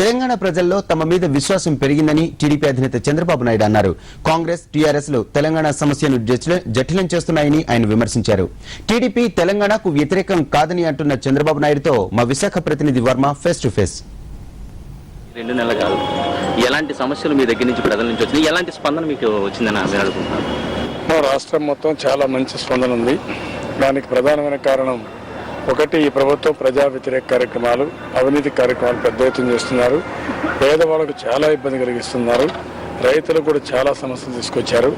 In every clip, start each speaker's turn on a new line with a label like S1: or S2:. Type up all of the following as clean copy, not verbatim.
S1: తెలంగాణ ప్రజల్లో తమ మీద విశ్వాసం పెరిగిందని టీడీపీ అధినేత చంద్రబాబు నాయుడు అన్నారు. కాంగ్రెస్, టీఆర్ఎస్ లు తెలంగాణ సమస్యను జటిలం చేస్తున్నాయని ఆయన విమర్శించారు. టీడీపీ తెలంగాణకు వ్యతిరేకం కాదని అంటున్న చంద్రబాబు నాయుడుతో మా విశాఖ ప్రతినిధి వర్మ ఫేస్ టు ఫేస్.
S2: 2 నెలలు కాదు, ఎలాంటి సమస్యలు మీ దగ్గర నుంచి ప్రజల నుంచి వచ్చినాయి, ఎలాంటి స్పందన మీకు వచ్చిందని నేను అనుకుంటున్నాను.
S3: మా రాష్ట్రం మొత్తం చాలా మంచి స్పందన ఉంది. దానికి ప్రధానమైన కారణం ఒకటి, ఈ ప్రభుత్వం ప్రజా వ్యతిరేక కార్యక్రమాలు, అవినీతి కార్యక్రమాలు పెద్ద ఎత్తున చేస్తున్నారు. పేదవాళ్ళకు చాలా ఇబ్బంది కలిగిస్తున్నారు. రైతులకు కూడా చాలా సమస్యలు తీసుకొచ్చారు.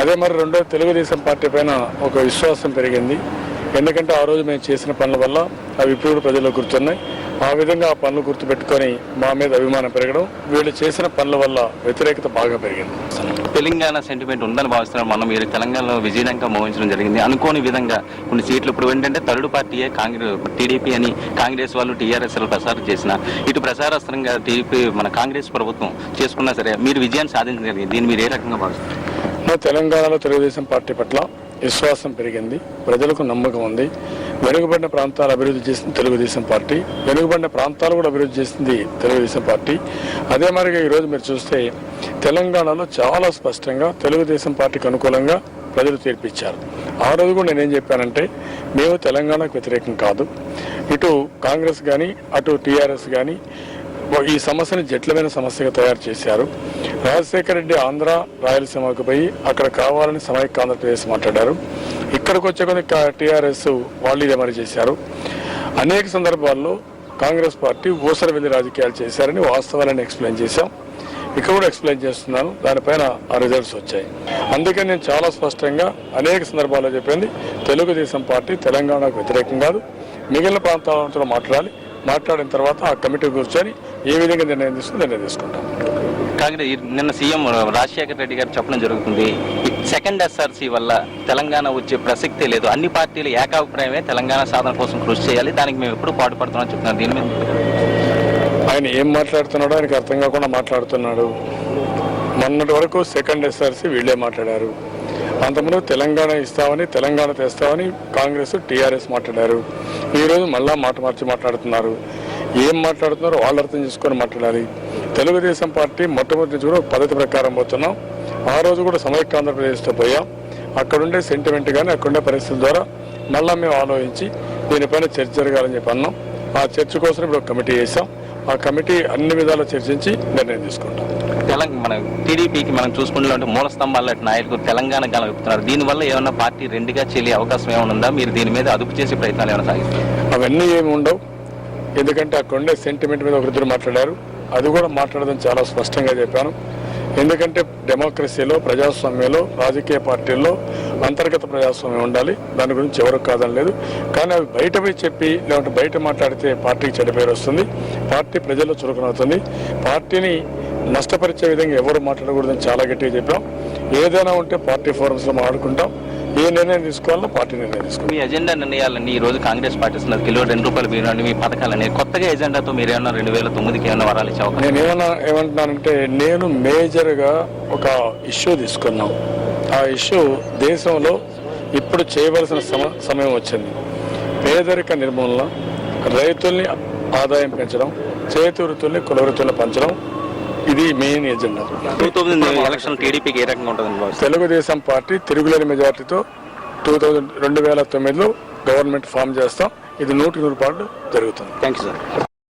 S3: అదే మరి రెండో, తెలుగుదేశం పార్టీ పైన ఒక విశ్వాసం పెరిగింది. ఎందుకంటే ఆ రోజు మేము చేసిన పనుల వల్ల అవి ఇప్పుడు ప్రజలకు గుర్తున్నాయి. ఆ విధంగా ఆ పనులు గుర్తుపెట్టుకొని మా మీద అభిమానం పెరగడం, వీళ్ళు చేసిన పనుల వల్ల వ్యతిరేకత బాగా పెరిగింది.
S2: తెలంగాణ సెంటిమెంట్ ఉందని భావిస్తున్నారు. మనం మీరు తెలంగాణలో విజయవంతంగా మోహించడం జరిగింది. అనుకోని విధంగా కొన్ని సీట్లు ఇప్పుడు ఏంటంటే థర్డ్ పార్టీయే కాంగ్రెస్, టీడీపీ అని కాంగ్రెస్ వాళ్ళు, టీఆర్ఎస్ ప్రచారం చేసిన ఇటు ప్రచారస్త్రంగా టీడీపీ మన కాంగ్రెస్ ప్రభుత్వం చేసుకున్నా సరే మీరు విజయాన్ని సాధించగలిగింది. దీన్ని మీరు ఏ రకంగా భావిస్తారు?
S3: తెలంగాణలో తెలుగుదేశం పార్టీ పట్ల విశ్వాసం పెరిగింది. ప్రజలకు నమ్మకం ఉంది. వెనుకబడిన ప్రాంతాలు అభివృద్ధి చేసింది తెలుగుదేశం పార్టీ. వెనుకబడిన ప్రాంతాలు కూడా అభివృద్ధి చేసింది తెలుగుదేశం పార్టీ. అదే మరిగా ఈరోజు మీరు చూస్తే తెలంగాణలో చాలా స్పష్టంగా తెలుగుదేశం పార్టీకి అనుకూలంగా ప్రజలు తీర్పిచ్చారు. ఆ రోజు కూడా నేనేం చెప్పానంటే, మేము తెలంగాణకు వ్యతిరేకం కాదు. ఇటు కాంగ్రెస్ కానీ అటు టీఆర్ఎస్ కానీ ఈ సమస్యను జటిలమైన సమస్యగా తయారు చేశారు. రాజశేఖర రెడ్డి ఆంధ్ర రాయలసీమకు పోయి అక్కడ కావాలని సమైక్య ఆంధ్రప్రదేశ్ మాట్లాడారు. ఇక్కడికి వచ్చే కొన్ని టీఆర్ఎస్ వాళ్ళు ఇదే మరి చేశారు. అనేక సందర్భాల్లో కాంగ్రెస్ పార్టీ ఊసరవెల్లి రాజకీయాలు చేశారని వాస్తవాలను ఎక్స్ప్లెయిన్ చేశాం. ఇక్కడ కూడా ఎక్స్ప్లెయిన్ చేస్తున్నాను. దానిపైన ఆ రిజల్ట్స్ వచ్చాయి. అందుకని నేను చాలా స్పష్టంగా అనేక సందర్భాల్లో చెప్పింది, తెలుగుదేశం పార్టీ తెలంగాణకు వ్యతిరేకం కాదు. మిగిలిన ప్రాంతాలతో మాట్లాడిన తర్వాత ఆ కమిటీ కూర్చొని ఏ విధంగా నిర్ణయం తీసుకుంటాం.
S2: కాంగ్రెస్ నిన్న సీఎం రాజశేఖర రెడ్డి గారు చెప్పడం జరుగుతుంది, సెకండ్ ఎస్ఆర్సీ వల్ల తెలంగాణ వచ్చే ప్రసక్తే లేదు, అన్ని పార్టీలు ఏకాభిప్రాయమే తెలంగాణ సాధన కోసం కృషి చేయాలి, దానికి మేము ఎప్పుడు పాటుపడుతున్నామని చెప్తున్నారు. దీని మీద
S3: ఆయన ఏం మాట్లాడుతున్నాడో ఆయనకు అర్థం కాకుండా మాట్లాడుతున్నాడు. మొన్నటి వరకు సెకండ్ ఎస్ఆర్సీ వీళ్ళే మాట్లాడారు. అంతకుముందు తెలంగాణ ఇస్తామని, తెలంగాణ తెస్తామని కాంగ్రెస్, టీఆర్ఎస్ మాట్లాడారు. ఈరోజు మళ్ళా మాట మార్చి మాట్లాడుతున్నారు. ఏం మాట్లాడుతున్నారో వాళ్ళు అర్థం చేసుకొని మాట్లాడాలి. తెలుగుదేశం పార్టీ మొట్టమొదటి నుంచి కూడా పద్ధతి ప్రకారం పోతున్నాం. ఆ రోజు కూడా సమైక్య ఆంధ్రప్రదేశ్తో పోయాం. అక్కడుండే సెంటిమెంట్ కానీ అక్కడుండే పరిస్థితుల ద్వారా మళ్ళా మేము ఆలోచించి దీనిపైన చర్చ జరగాలని చెప్పి అన్నాం. ఆ చర్చ కోసం ఇప్పుడు ఒక కమిటీ వేసాం. ఆ కమిటీ అన్ని విధాలు చర్చించి నిర్ణయం తీసుకుంటాం.
S2: మన టీడీపీకి మనం చూసుకుంటే మూల స్తంభాల నాయకులు తెలంగాణ గెలుపుతున్నారు. దీనివల్ల ఏమన్నా పార్టీ రెండుగా చెల్లి అవకాశం ఏమైనా ఉందా? మీరు దీని మీద అదుపు చేసే ప్రయత్నాలు ఏమైనా సాగిస్తారు?
S3: అవన్నీ ఏమి ఉండవు. ఎందుకంటే అక్కడ ఉండే సెంటిమెంట్ మీద ఒకరిద్దరు మాట్లాడారు. అది కూడా మాట్లాడడం చాలా స్పష్టంగా చెప్పాను. ఎందుకంటే డెమోక్రసీలో, ప్రజాస్వామ్యంలో, రాజకీయ పార్టీల్లో అంతర్గత ప్రజాస్వామ్యం ఉండాలి. దాని గురించి ఎవరు కాదని లేదు. కానీ అవి బయట పోయి చెప్పి లేదంటే బయట మాట్లాడితే పార్టీకి చెడ్డ పేరు వస్తుంది. పార్టీ ప్రజల్లో చురుకునవుతుంది. పార్టీని నష్టపరిచే విధంగా ఎవరు మాట్లాడకూడదని చాలా గట్టిగా చెప్పాం. ఏదైనా ఉంటే పార్టీ ఫోరమ్స్లో మాట్లాడుకుంటాం. ఏ నిర్ణయం తీసుకోవాలో పార్టీ నిర్ణయం తీసుకోవాలి.
S2: మీ ఎజెండా నిర్ణయాలన్నీ ఈ రోజు కాంగ్రెస్ పార్టీ కిలో ₹2 బియ్యం మీ పథకాలని కొత్తగా ఎజెండాతో మీరు ఏమన్నా 2009కి ఏమన్నా వరాలు ఇచ్చే అవకాశం?
S3: నేను ఏమంటున్నానంటే, నేను మేజర్గా ఒక ఇష్యూ తీసుకున్నాం. ఆ ఇష్యూ దేశంలో ఇప్పుడు చేయవలసిన సమయం వచ్చింది. పేదరిక నిర్మూలన, రైతుల్ని ఆదాయం పెంచడం, చేతి వృత్తుల్ని కుల వృత్తుల్ని పెంచడం, ఇది మెయిన్ ఎజెండా.
S2: 2009 ఎలక్షన్ టీడీపీకి ఏ రకంగా ఉంటుంది?
S3: తెలుగుదేశం పార్టీ తిరుగులేని మెజార్టీతో 2009లో గవర్నమెంట్ ఫామ్ చేస్తాం. ఇది 100% జరుగుతుంది.
S2: Thank you sir.